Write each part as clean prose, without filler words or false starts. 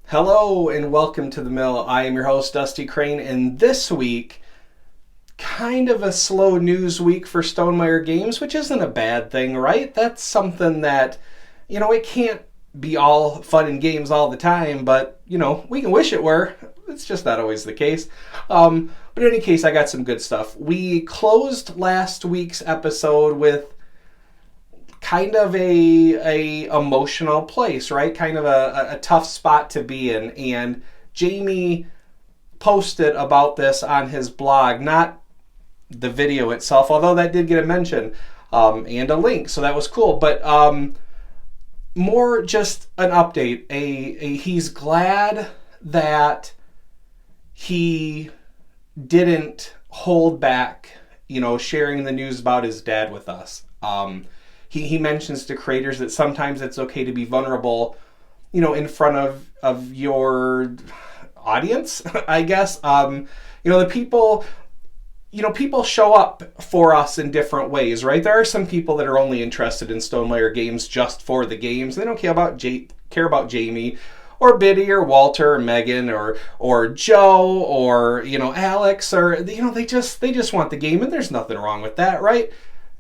Hello and welcome to the Mill. I am your host, Dusty Crane, and this week, kind of a slow news week for Stonemaier Games, which isn't a bad thing, right? That's something that, it can't be all fun and games all the time, but, we can wish it were. It's just not always the case. But in any case, I got some good stuff. We closed last week's episode with kind of a emotional place, right? Kind of a tough spot to be in. And Jamey posted about this on his blog, not the video itself, although that did get a mention and a link, so that was cool. But more just an update. He's glad that he didn't hold back, sharing the news about his dad with us. He mentions to creators that sometimes it's okay to be vulnerable, in front of your audience, I guess. The people, people show up for us in different ways, right? There are some people that are only interested in Stonemaier Games just for the games. They don't care about Jamey or Biddy or Walter or Megan or Joe or, Alex or, they just want the game, and there's nothing wrong with that, right?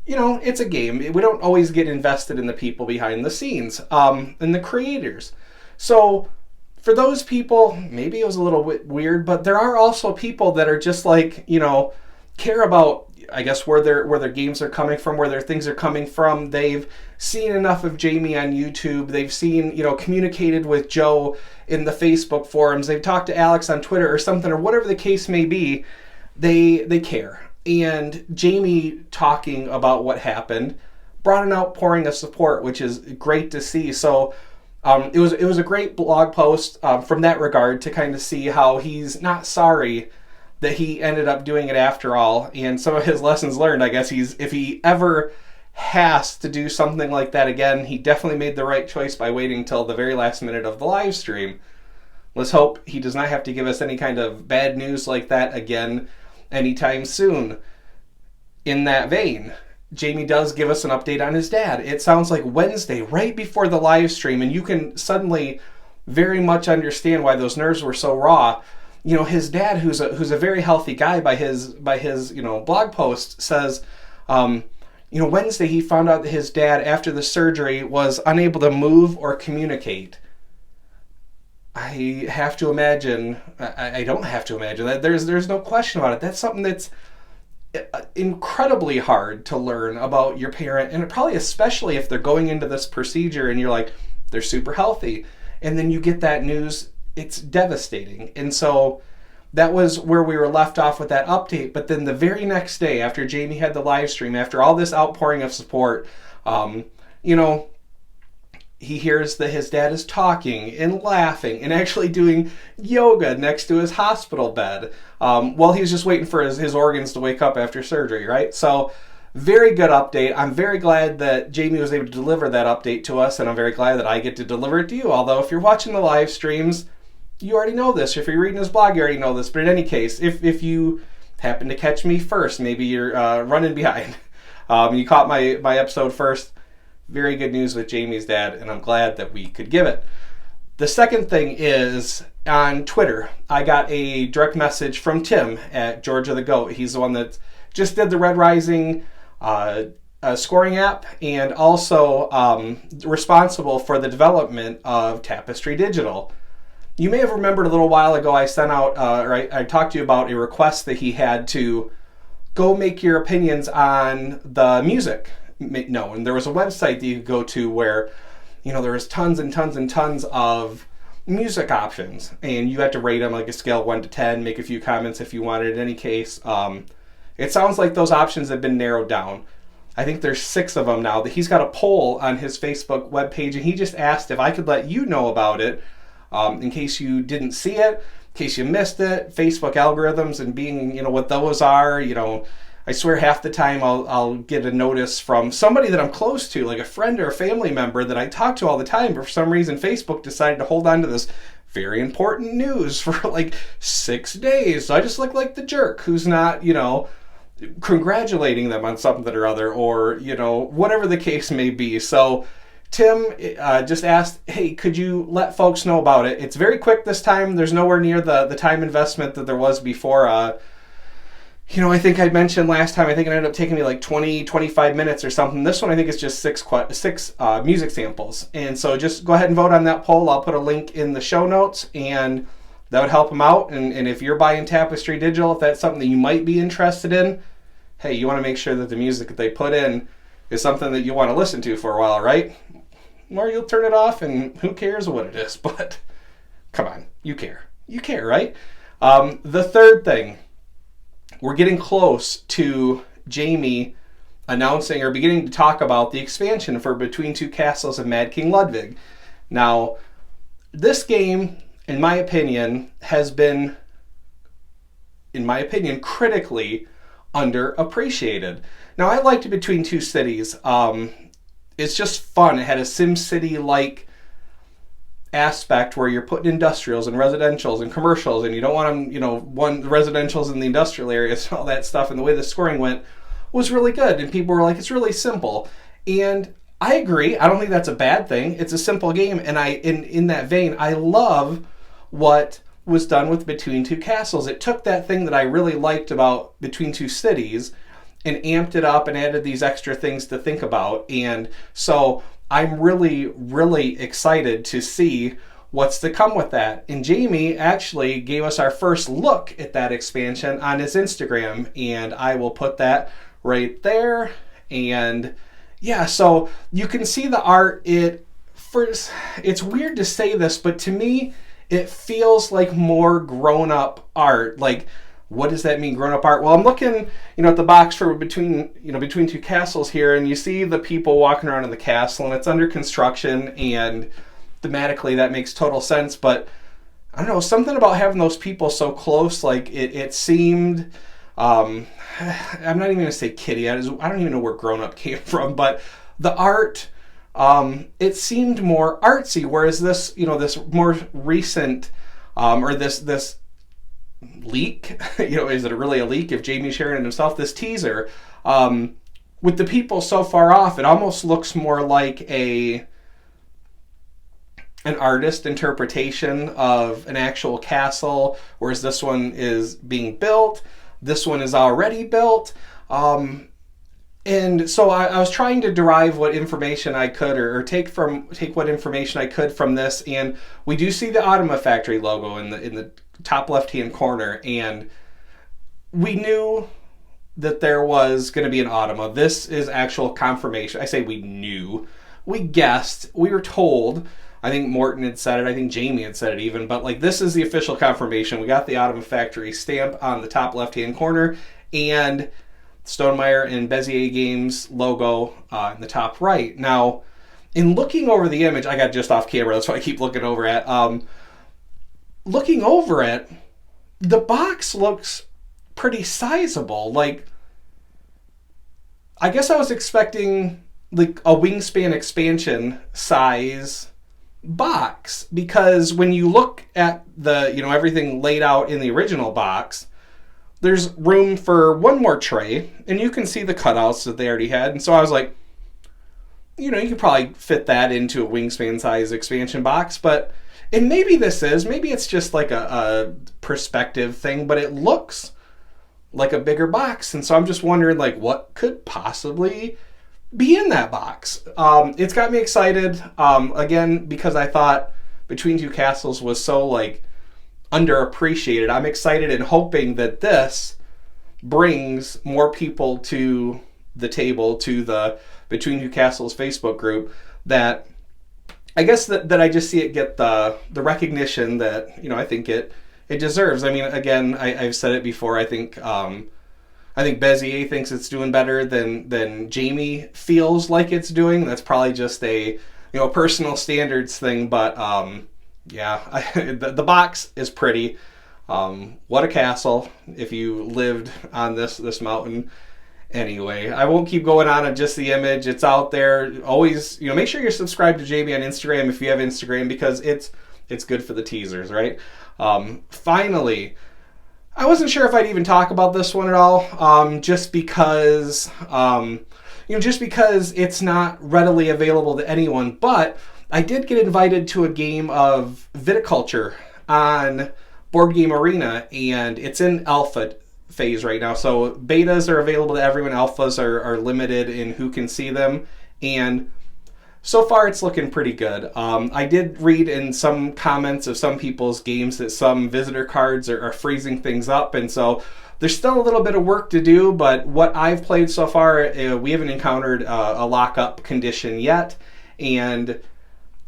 It's a game. We don't always get invested in the people behind the scenes, and the creators. So for those people, maybe it was a little bit weird, but there are also people that are just like, care about, I guess, where their games are coming from, where their things are coming from. They've seen enough of Jamey on YouTube. They've seen, communicated with Joe in the Facebook forums. They've talked to Alex on Twitter or something, or whatever the case may be. They care. And Jamey talking about what happened brought an outpouring of support, which is great to see. So it was a great blog post from that regard to kind of see how he's not sorry that he ended up doing it after all. And some of his lessons learned, I guess, if he ever has to do something like that again, he definitely made the right choice by waiting till the very last minute of the live stream. Let's hope he does not have to give us any kind of bad news like that again anytime soon. In that vein, Jamey does give us an update on his dad. It sounds like Wednesday, right before the live stream, and you can suddenly very much understand why those nerves were so raw. His dad, who's a very healthy guy by his blog post, says, Wednesday he found out that his dad, after the surgery, was unable to move or communicate. I have to imagine, I don't have to imagine that. There's no question about it. That's something that's incredibly hard to learn about your parent, and probably especially if they're going into this procedure and you're like, they're super healthy, and then you get that news. It's devastating. And so that was where we were left off with that update. But then the very next day, after Jamey had the live stream, after all this outpouring of support, he hears that his dad is talking and laughing and actually doing yoga next to his hospital bed while he was just waiting for his organs to wake up after surgery, right? So very good update. I'm very glad that Jamey was able to deliver that update to us, and I'm very glad that I get to deliver it to you. Although if you're watching the live streams, you already know this. If you're reading his blog, you already know this. But in any case, if you happen to catch me first, maybe you're running behind. You caught my episode first. Very good news with Jamey's dad, and I'm glad that we could give it. The second thing is on Twitter. I got a direct message from Tim at Georgia the Goat. He's the one that just did the Red Rising scoring app, and also responsible for the development of Tapestry Digital. You may have remembered a little while ago I sent out, I talked to you about a request that he had to go make your opinions on the music. No, and there was a website that you could go to where, there was tons and tons and tons of music options, and you had to rate them like a scale 1 to 10, make a few comments if you wanted. In any case, it sounds like those options have been narrowed down. I think there's 6 of them now. That he's got a poll on his Facebook webpage, and he just asked if I could let you know about it, in case you didn't see it, in case you missed it. Facebook algorithms and being, what those are, I swear half the time I'll get a notice from somebody that I'm close to, like a friend or a family member that I talk to all the time, but for some reason Facebook decided to hold on to this very important news for like 6 days. So I just look like the jerk who's not, congratulating them on something or other, or, whatever the case may be. So Tim just asked, hey, could you let folks know about it? It's very quick this time. There's nowhere near the time investment that there was before. I think I mentioned last time, I think it ended up taking me like 25 minutes or something. This one I think is just six music samples. And so just go ahead and vote on that poll. I'll put a link in the show notes, and that would help them out. And if you're buying Tapestry Digital, if that's something that you might be interested in, hey, you want to make sure that the music that they put in is something that you want to listen to for a while, right? Or you'll turn it off and who cares what it is, but come on, you care. You care, right? The third thing, we're getting close to Jamey announcing or beginning to talk about the expansion for Between Two Castles and Mad King Ludwig. Now, this game, in my opinion, has been, critically underappreciated. Now, I liked Between Two Cities. It's just fun. It had a SimCity-like aspect where you're putting industrials and residentials and commercials, and you don't want them, the residentials in the industrial areas and all that stuff. And the way the scoring went was really good. And people were like, it's really simple. And I agree. I don't think that's a bad thing. It's a simple game. And in that vein, I love what was done with Between Two Castles. It took that thing that I really liked about Between Two Cities and amped it up and added these extra things to think about. And so I'm really, really excited to see what's to come with that. And Jamey actually gave us our first look at that expansion on his Instagram, and I will put that right there. And yeah, so you can see the art. It's weird to say this, but to me, it feels like more grown-up art. Like, what does that mean, grown-up art? Well, I'm looking, at the box for Between Two Castles here, and you see the people walking around in the castle, and it's under construction, and thematically that makes total sense. But I don't know, something about having those people so close, like it seemed. I'm not even gonna say kiddie. I don't even know where grown-up came from, but the art. It seemed more artsy, whereas this, this more recent, or this leak, is it really a leak if Jamey's sharing it himself? This teaser, with the people so far off, it almost looks more like an artist interpretation of an actual castle, whereas this one is being built. This one is already built. And so I was trying to derive what information I could, or take what information I could from this, and we do see the Automa Factory logo in the top left-hand corner, and we knew that there was going to be an Automa. This is actual confirmation. I say we knew. We guessed. We were told. I think Morton had said it. I think Jamey had said it even. But this is the official confirmation. We got the Automa Factory stamp on the top left-hand corner, and Stonemaier and B2Ca Games logo in the top right. Now, in looking over the image, I got just off camera, that's what I keep looking over at. Looking over it, the box looks pretty sizable. I guess I was expecting a Wingspan expansion size box, because when you look at the, everything laid out in the original box, there's room for one more tray, and you can see the cutouts that they already had. And so I was like, you could probably fit that into a Wingspan size expansion box. And maybe it's just like a perspective thing, but it looks like a bigger box. And so I'm just wondering, what could possibly be in that box? It's got me excited, again, because I thought Between Two Castles was so, underappreciated. I'm excited and hoping that this brings more people to the table, to the Between Two Castles Facebook group, that I guess that I just see it get the recognition that, I think it deserves. I mean, again, I've said it before. I think B2Ca thinks it's doing better than Jamey feels like it's doing. That's probably just a personal standards thing, but yeah, the box is pretty. What a castle if you lived on this mountain. Anyway, I won't keep going on just the image. It's out there. Always, make sure you're subscribed to Jamey on Instagram if you have Instagram, because it's good for the teasers, right? Finally, I wasn't sure if I'd even talk about this one at all, just because, just because it's not readily available to anyone. But I did get invited to a game of Viticulture on Board Game Arena, and it's in alpha phase right now. So betas are available to everyone. Alphas are limited in who can see them. And so far it's looking pretty good. I did read in some comments of some people's games that some visitor cards are freezing things up. And so there's still a little bit of work to do. But what I've played so far, we haven't encountered a lockup condition yet. And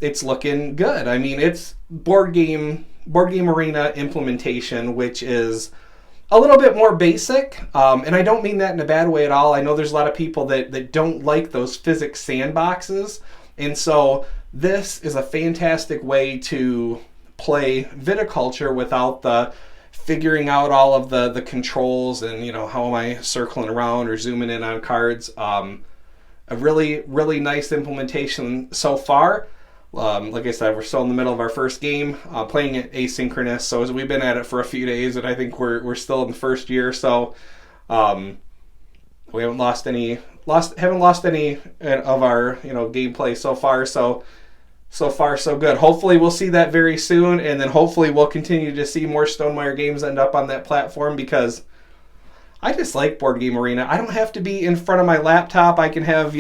it's looking good. I mean, it's Board Game Arena implementation, which is a little bit more basic, and I don't mean that in a bad way at all. I know there's a lot of people that don't like those physics sandboxes, and so this is a fantastic way to play Viticulture without the figuring out all of the controls and, how am I circling around or zooming in on cards. A really, really nice implementation so far. Like I said, we're still in the middle of our first game, playing it asynchronous. So as we've been at it for a few days, and I think we're still in the first year. So we haven't lost any of our gameplay so far. So far so good. Hopefully we'll see that very soon, and then hopefully we'll continue to see more Stonemaier games end up on that platform, because I just like Board Game Arena. I don't have to be in front of my laptop. I can have,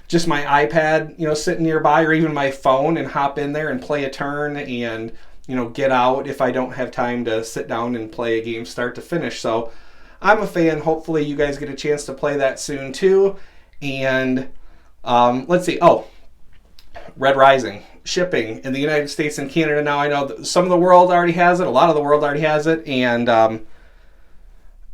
just my iPad, sitting nearby, or even my phone, and hop in there and play a turn and, get out if I don't have time to sit down and play a game start to finish. So I'm a fan. Hopefully you guys get a chance to play that soon too. And let's see. Oh, Red Rising. Shipping in the United States and Canada now. I know that some of the world already has it. A lot of the world already has it. And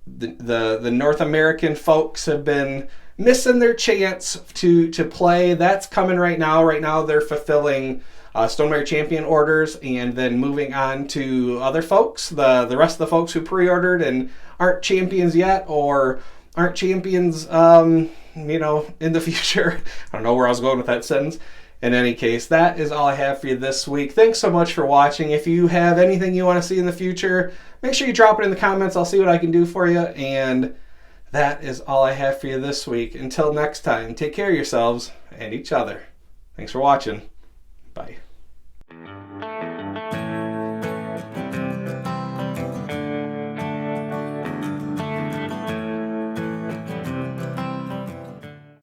the North American folks have been missing their chance to play. That's coming right now. Right now they're fulfilling Stonemaier Champion orders and then moving on to other folks. The rest of the folks who pre-ordered and aren't champions yet, or aren't champions in the future. I don't know where I was going with that sentence. In any case, that is all I have for you this week. Thanks so much for watching. If you have anything you want to see in the future, make sure you drop it in the comments. I'll see what I can do for you. And that is all I have for you this week. Until next time, take care of yourselves and each other. Thanks for watching. Bye.